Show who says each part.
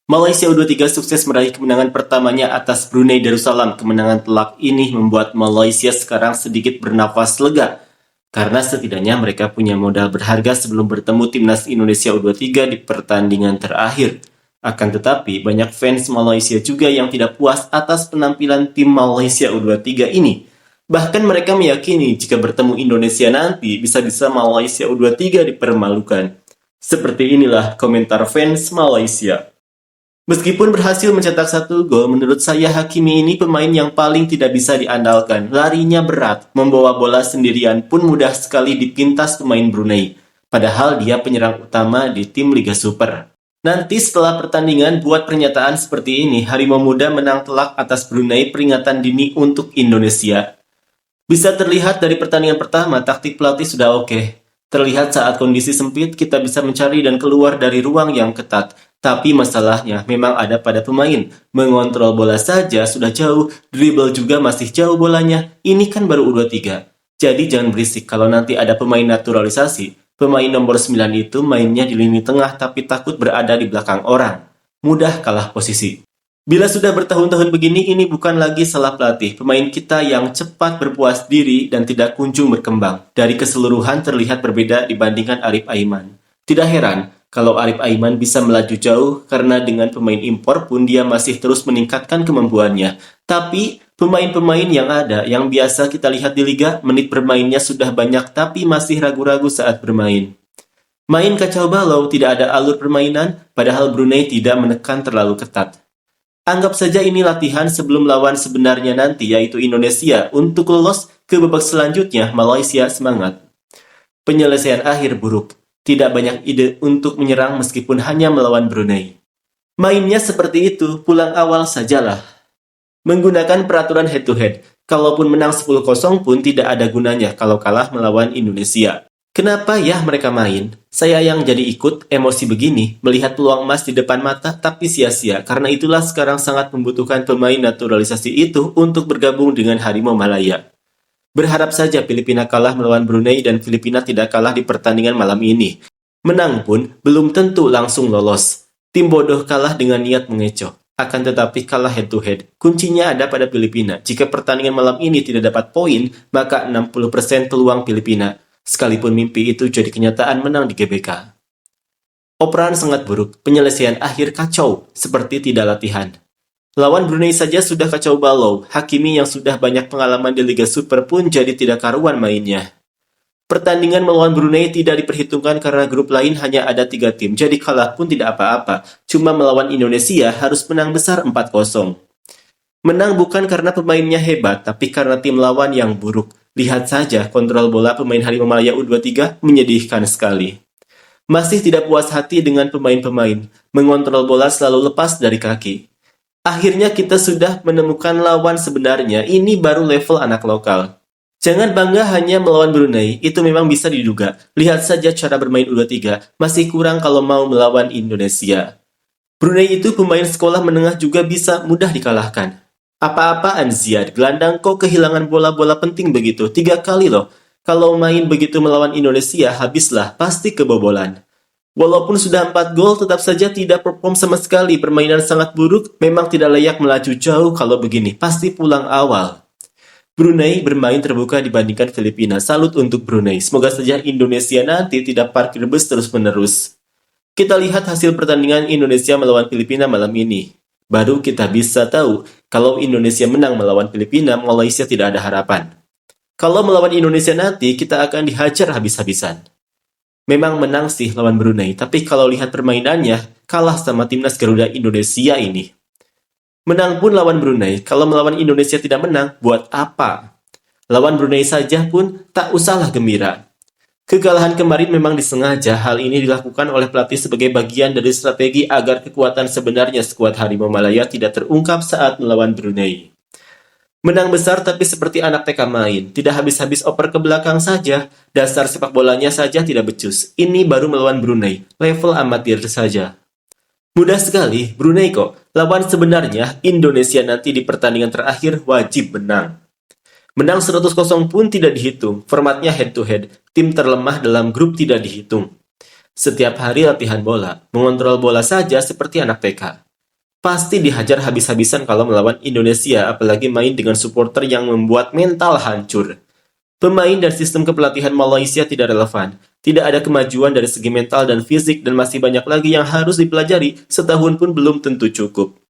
Speaker 1: Malaysia U23 sukses meraih kemenangan pertamanya atas Brunei Darussalam. Kemenangan telak ini membuat Malaysia sekarang sedikit bernafas lega, karena setidaknya mereka punya modal berharga sebelum bertemu timnas Indonesia U23 di pertandingan terakhir. Akan tetapi, banyak fans Malaysia juga yang tidak puas atas penampilan tim Malaysia U23 ini. Bahkan mereka meyakini jika bertemu Indonesia nanti, bisa-bisa Malaysia U23 dipermalukan. Seperti inilah komentar fans Malaysia. Meskipun berhasil mencetak 1 gol, menurut saya Hakimi ini pemain yang paling tidak bisa diandalkan. Larinya berat, membawa bola sendirian pun mudah sekali dipintas pemain Brunei. Padahal dia penyerang utama di tim Liga Super. Nanti setelah pertandingan buat pernyataan seperti ini, Harimau Muda menang telak atas Brunei, peringatan dini untuk Indonesia. Bisa terlihat dari pertandingan pertama, taktik pelatih sudah oke. Terlihat saat kondisi sempit, kita bisa mencari dan keluar dari ruang yang ketat. Tapi masalahnya memang ada pada pemain. Mengontrol bola saja sudah jauh, dribble juga masih jauh bolanya. Ini kan baru U23. Jadi jangan berisik kalau nanti ada pemain naturalisasi. Pemain nomor 9 itu mainnya di lini tengah tapi takut berada di belakang orang. Mudah kalah posisi. Bila sudah bertahun-tahun begini, ini bukan lagi salah pelatih. Pemain kita yang cepat berpuas diri dan tidak kunjung berkembang. Dari keseluruhan terlihat berbeda dibandingkan Arif Aiman. Tidak heran kalau Arif Aiman bisa melaju jauh karena dengan pemain impor pun dia masih terus meningkatkan kemampuannya. Tapi pemain-pemain yang ada, yang biasa kita lihat di liga, menit bermainnya sudah banyak tapi masih ragu-ragu saat bermain. Main kacau balau, tidak ada alur permainan, padahal Brunei tidak menekan terlalu ketat. Anggap saja ini latihan sebelum lawan sebenarnya nanti, yaitu Indonesia. Untuk lolos ke babak selanjutnya, Malaysia semangat. Penyelesaian akhir buruk. Tidak banyak ide untuk menyerang meskipun hanya melawan Brunei. Mainnya seperti itu, pulang awal sajalah. Menggunakan peraturan head-to-head, kalaupun menang 10-0 pun tidak ada gunanya kalau kalah melawan Indonesia. Kenapa ya mereka main? Saya yang jadi ikut emosi begini, melihat peluang emas di depan mata tapi sia-sia. Karena itulah sekarang sangat membutuhkan pemain naturalisasi itu untuk bergabung dengan Harimau Malaya. Berharap saja Filipina kalah melawan Brunei dan Filipina tidak kalah di pertandingan malam ini. Menang pun belum tentu langsung lolos. Tim bodoh kalah dengan niat mengecoh. Akan tetapi kalah head-to-head. Kuncinya ada pada Filipina. Jika pertandingan malam ini tidak dapat poin, maka 60% peluang Filipina. Sekalipun mimpi itu jadi kenyataan menang di GBK. Operan sangat buruk, penyelesaian akhir kacau, seperti tidak latihan. Lawan Brunei saja sudah kacau balau, Hakimi yang sudah banyak pengalaman di Liga Super pun jadi tidak karuan mainnya. Pertandingan melawan Brunei tidak diperhitungkan karena grup lain hanya ada 3 tim, jadi kalah pun tidak apa-apa. Cuma melawan Indonesia harus menang besar 4-0. Menang bukan karena pemainnya hebat, tapi karena tim lawan yang buruk. Lihat saja kontrol bola pemain Harimau Malaya U23 menyedihkan sekali. Masih tidak puas hati dengan pemain-pemain, mengontrol bola selalu lepas dari kaki. Akhirnya kita sudah menemukan lawan sebenarnya, ini baru level anak lokal. Jangan bangga hanya melawan Brunei, itu memang bisa diduga. Lihat saja cara bermain U23, masih kurang kalau mau melawan Indonesia. Brunei itu pemain sekolah menengah juga bisa mudah dikalahkan. Apa-apaan Ziad, gelandang kok kehilangan bola-bola penting begitu, 3 kali loh. Kalau main begitu melawan Indonesia, habislah, pasti kebobolan. Walaupun sudah 4 gol, tetap saja tidak perform sama sekali. Permainan sangat buruk, memang tidak layak melaju jauh kalau begini. Pasti pulang awal. Brunei bermain terbuka dibandingkan Filipina. Salut untuk Brunei. Semoga saja Indonesia nanti tidak parkir bus terus-menerus. Kita lihat hasil pertandingan Indonesia melawan Filipina malam ini. Baru kita bisa tahu, kalau Indonesia menang melawan Filipina, Malaysia tidak ada harapan. Kalau melawan Indonesia nanti, kita akan dihajar habis-habisan. Memang menang sih lawan Brunei, tapi kalau lihat permainannya, kalah sama timnas Garuda Indonesia ini. Menang pun lawan Brunei, kalau melawan Indonesia tidak menang, buat apa? Lawan Brunei saja pun tak usahlah gembira. Kekalahan kemarin memang disengaja, hal ini dilakukan oleh pelatih sebagai bagian dari strategi agar kekuatan sebenarnya skuad Harimau Malaya tidak terungkap saat melawan Brunei. Menang besar tapi seperti anak TK main, tidak habis-habis oper ke belakang saja, dasar sepak bolanya saja tidak becus. Ini baru melawan Brunei, level amatir saja. Mudah sekali, Brunei kok. Lawan sebenarnya, Indonesia nanti di pertandingan terakhir wajib menang. Menang 100-0 pun tidak dihitung, formatnya head-to-head, tim terlemah dalam grup tidak dihitung. Setiap hari latihan bola, mengontrol bola saja seperti anak TK. pasti dihajar habis-habisan kalau melawan Indonesia, apalagi main dengan supporter yang membuat mental hancur. Pemain dan sistem kepelatihan Malaysia tidak relevan. Tidak ada kemajuan dari segi mental dan fisik dan masih banyak lagi yang harus dipelajari, setahun pun belum tentu cukup.